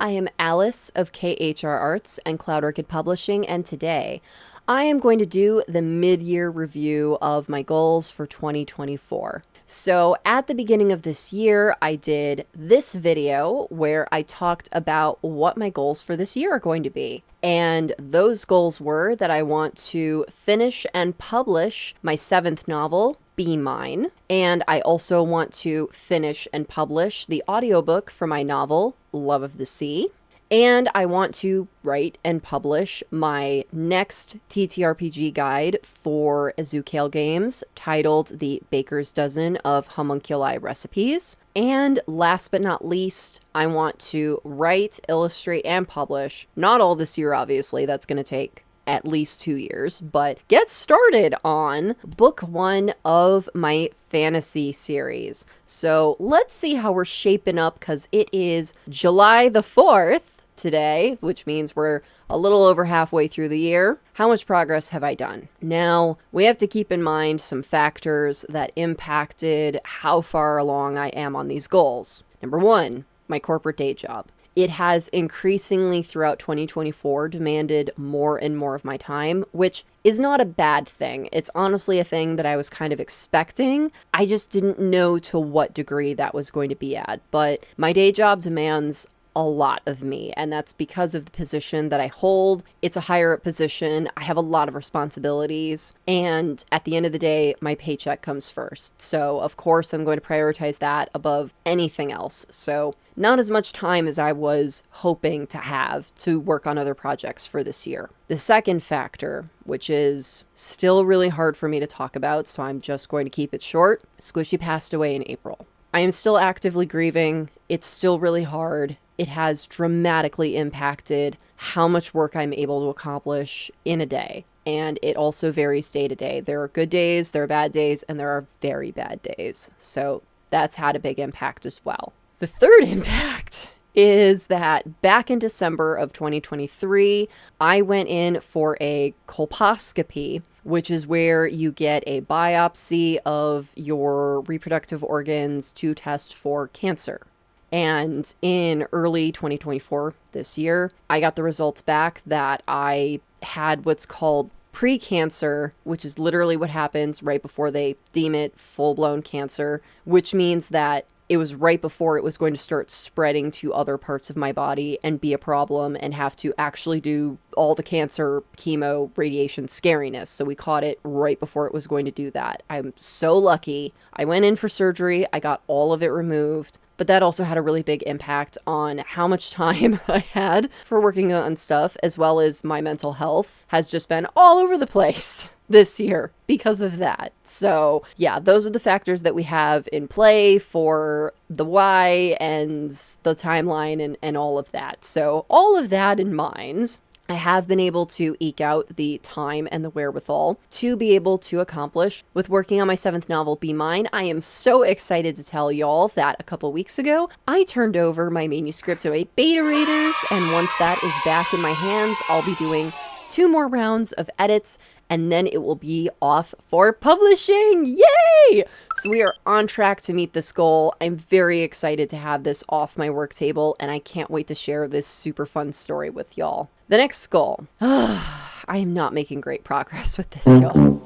I am Alice of KHR Arts and Cloud Orchid Publishing, and today I am going to do the mid-year review of my goals for 2024. So at the beginning of this year, I did this video where I talked about what my goals for this year are going to be. And those goals were that I want to finish and publish my 7th novel, Be Mine. And I also want to finish and publish the audiobook for my novel, Love of the Sea. And I want to write and publish my next TTRPG guide for Azucale Games, titled The Baker's Dozen of Homunculi Recipes. And last but not least, I want to write, illustrate, and publish, not all this year obviously, that's going to take at least 2 years, but get started on book 1 of my fantasy series. So let's see how we're shaping up, because it is July the 4th today, which means we're a little over halfway through the year. How much progress have I done? Now, we have to keep in mind some factors that impacted how far along I am on these goals. Number 1, my corporate day job. It has increasingly throughout 2024 demanded more and more of my time, which is not a bad thing. It's honestly a thing that I was kind of expecting. I just didn't know to what degree that was going to be at. But my day job demands a lot of me, and that's because of the position that I hold. It's a higher up position. I have a lot of responsibilities, and at the end of the day, my paycheck comes first. So of course I'm going to prioritize that above anything else. So not as much time as I was hoping to have to work on other projects for this year. The second factor, which is still really hard for me to talk about, so I'm just going to keep it short. Squishy passed away in April. I am still actively grieving. It's still really hard. It has dramatically impacted how much work I'm able to accomplish in a day. And it also varies day to day. There are good days, there are bad days, and there are very bad days. So that's had a big impact as well. The third impact is that back in December of 2023, I went in for a colposcopy, which is where you get a biopsy of your reproductive organs to test for cancer. And in early 2024, this year, I got the results back that I had what's called pre-cancer, which is literally what happens right before they deem it full-blown cancer, which means that it was right before it was going to start spreading to other parts of my body and be a problem and have to actually do all the cancer, chemo, radiation scariness. So we caught it right before it was going to do that. I'm so lucky. I went in for surgery. I got all of it removed. But that also had a really big impact on how much time I had for working on stuff, as well as my mental health has just been all over the place this year because of that. So yeah, those are the factors that we have in play for the why and the timeline and all of that. So all of that in mind, I have been able to eke out the time and the wherewithal to be able to accomplish with working on my 7th novel, Be Mine. I am so excited to tell y'all that a couple weeks ago, I turned over my manuscript to my beta readers, and once that is back in my hands, I'll be doing 2 more rounds of edits, and then it will be off for publishing. Yay! So we are on track to meet this goal. I'm very excited to have this off my work table, and I can't wait to share this super fun story with y'all. The next goal. I am not making great progress with this, y'all.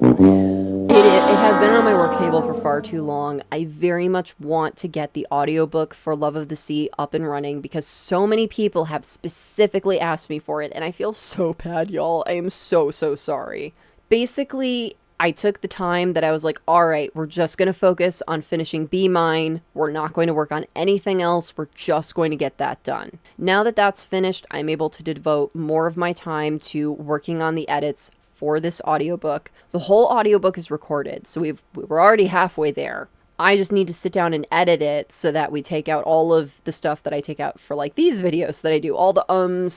It has been on my work table for far too long. I very much want to get the audiobook for Love of the Sea up and running because so many people have specifically asked me for it, and I feel so bad, y'all. I am so sorry. Basically, I took the time that I was like, all right, we're just going to focus on finishing Be Mine. We're not going to work on anything else. We're just going to get that done. Now that that's finished, I'm able to devote more of my time to working on the edits for this audiobook. The whole audiobook is recorded, so we're already halfway there. I just need to sit down and edit it so that we take out all of the stuff that I take out for like these videos that I do. All the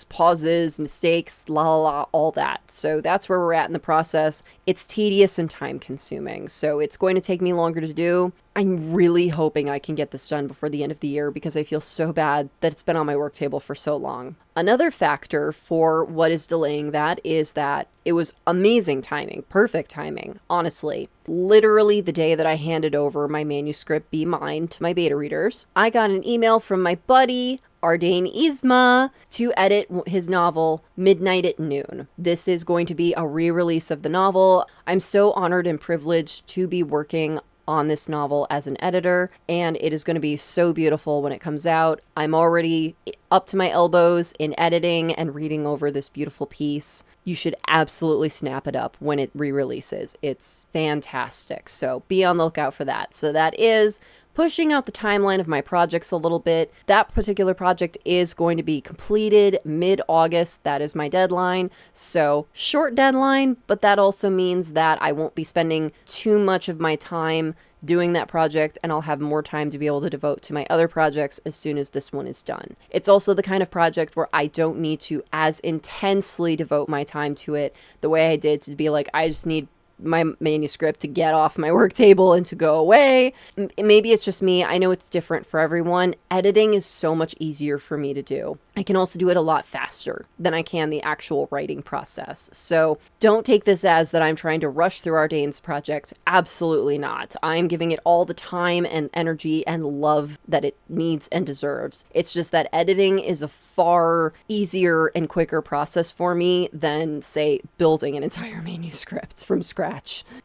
pauses, mistakes, all that. So that's where we're at in the process. It's tedious and time consuming, so it's going to take me longer to do. I'm really hoping I can get this done before the end of the year because I feel so bad that it's been on my work table for so long. Another factor for what is delaying that is that it was amazing timing, perfect timing, honestly. Literally the day that I handed over my manuscript Be Mine to my beta readers, I got an email from my buddy Ardain Isma to edit his novel Midnight at Noon. This is going to be a re-release of the novel. I'm so honored and privileged to be working on this novel as an editor, and it is going to be so beautiful when it comes out. I'm already up to my elbows in editing and reading over this beautiful piece. You should absolutely snap it up when it re-releases. It's fantastic, so be on the lookout for that. So that is pushing out the timeline of my projects a little bit. That particular project is going to be completed mid-August. That is my deadline. So short deadline, but that also means that I won't be spending too much of my time doing that project, and I'll have more time to be able to devote to my other projects as soon as this one is done. It's also the kind of project where I don't need to as intensely devote my time to it the way I did to be like, I just need my manuscript to get off my work table and to go away. Maybe it's just me. I know it's different for everyone. Editing is so much easier for me to do. I can also do it a lot faster than I can the actual writing process. So don't take this as that I'm trying to rush through Ardain's project. Absolutely not. I'm giving it all the time and energy and love that it needs and deserves. It's just that editing is a far easier and quicker process for me than, say, building an entire manuscript from scratch.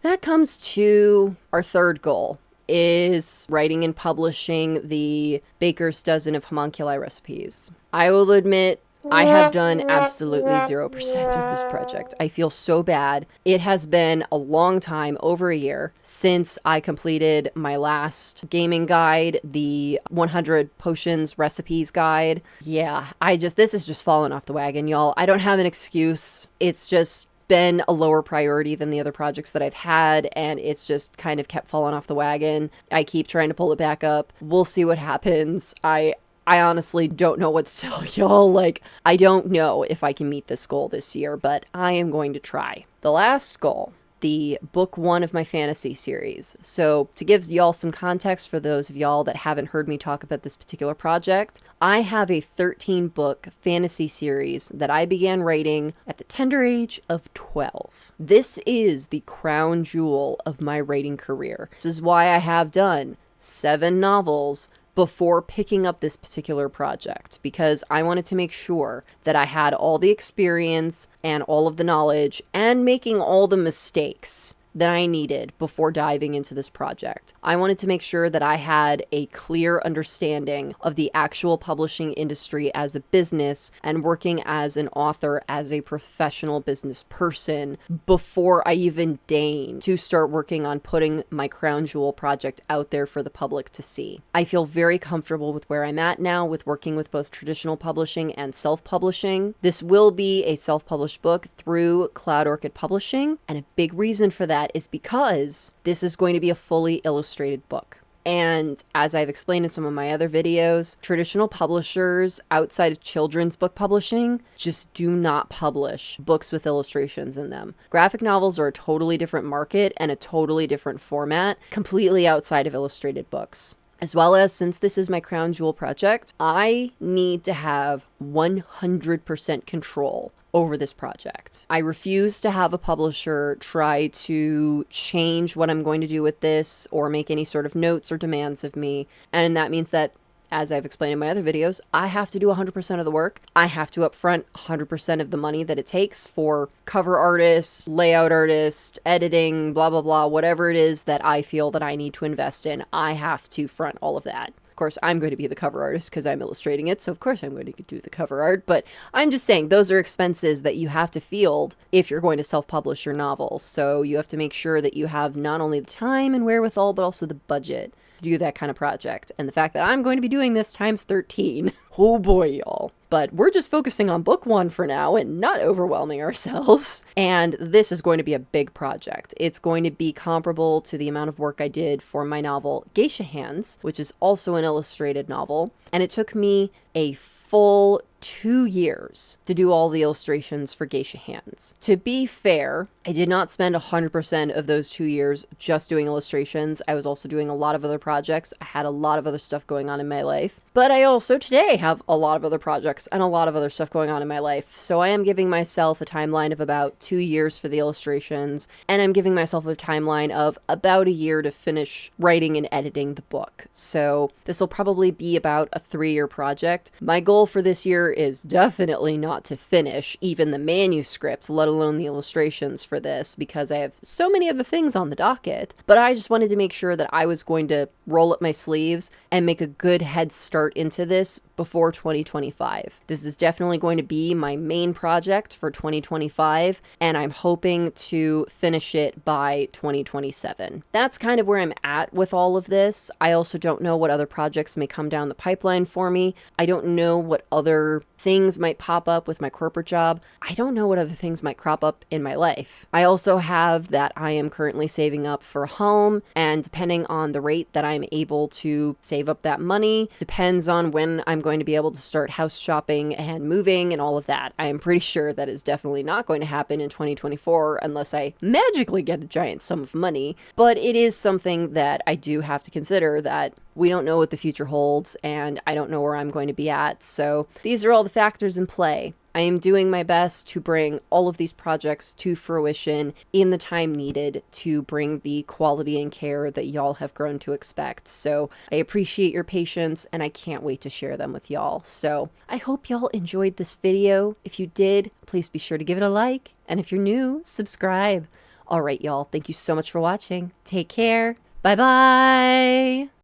That comes to our third goal, is writing and publishing the Baker's Dozen of Homunculi Recipes. I will admit, I have done absolutely 0% of this project. I feel so bad. It has been a long time, over a year, since I completed my last gaming guide, the 100 Potions Recipes Guide. Yeah, this is just falling off the wagon, y'all. I don't have an excuse. It's just been a lower priority than the other projects that I've had, and it's just kind of kept falling off the wagon. I keep trying to pull it back up. We'll see what happens. I honestly don't know what to tell y'all. Like, I don't know if I can meet this goal this year, but I am going to try. The last goal, the book 1 of my fantasy series. So to give y'all some context for those of y'all that haven't heard me talk about this particular project, I have a 13-book fantasy series that I began writing at the tender age of 12. This is the crown jewel of my writing career. This is why I have done 7 novels before picking up this particular project, because I wanted to make sure that I had all the experience and all of the knowledge and making all the mistakes that I needed before diving into this project. I wanted to make sure that I had a clear understanding of the actual publishing industry as a business and working as an author as a professional business person before I even deigned to start working on putting my crown jewel project out there for the public to see. I feel very comfortable with where I'm at now with working with both traditional publishing and self-publishing. This will be a self-published book through Cloud Orchid Publishing, and a big reason for that is because this is going to be a fully illustrated book. And as I've explained in some of my other videos, traditional publishers outside of children's book publishing just do not publish books with illustrations in them. Graphic novels are a totally different market and a totally different format, completely outside of illustrated books. As well as, since this is my crown jewel project, I need to have 100% control over this project. I refuse to have a publisher try to change what I'm going to do with this or make any sort of notes or demands of me. And that means that, as I've explained in my other videos, I have to do 100% of the work. I have to upfront 100% of the money that it takes for cover artists, layout artists, editing, blah, blah, blah, whatever it is that I feel that I need to invest in. I have to front all of that. Of course, I'm going to be the cover artist because I'm illustrating it, so of course I'm going to do the cover art, but I'm just saying those are expenses that you have to field if you're going to self-publish your novels. So you have to make sure that you have not only the time and wherewithal, but also the budget to do that kind of project. And the fact that I'm going to be doing this times 13. Oh boy, y'all. But we're just focusing on book 1 for now and not overwhelming ourselves. And this is going to be a big project. It's going to be comparable to the amount of work I did for my novel Geisha Hands, which is also an illustrated novel. And it took me a full 2 years to do all the illustrations for Geisha Hands. To be fair, I did not spend 100% of those 2 years just doing illustrations. I was also doing a lot of other projects. I had a lot of other stuff going on in my life. But I also today have a lot of other projects and a lot of other stuff going on in my life. So I am giving myself a timeline of about 2 years for the illustrations, and I'm giving myself a timeline of about a year to finish writing and editing the book. So this will probably be about a 3-year project. My goal for this year is definitely not to finish even the manuscript, let alone the illustrations for this, because I have so many other things on the docket. But I just wanted to make sure that I was going to roll up my sleeves and make a good head start into this before 2025. This is definitely going to be my main project for 2025, and I'm hoping to finish it by 2027. That's kind of where I'm at with all of this. I also don't know what other projects may come down the pipeline for me. I don't know what other things might pop up with my corporate job. I don't know what other things might crop up in my life. I also have that I am currently saving up for a home, and depending on the rate that I'm able to save up that money, depends on when I'm going to be able to start house shopping and moving and all of that. I am pretty sure that is definitely not going to happen in 2024 unless I magically get a giant sum of money, but it is something that I do have to consider, that we don't know what the future holds, and I don't know where I'm going to be at. So these are all the factors in play. I am doing my best to bring all of these projects to fruition in the time needed to bring the quality and care that y'all have grown to expect. So I appreciate your patience, and I can't wait to share them with y'all. So I hope y'all enjoyed this video. If you did, please be sure to give it a like. And if you're new, subscribe. All right, y'all. Thank you so much for watching. Take care. Bye-bye.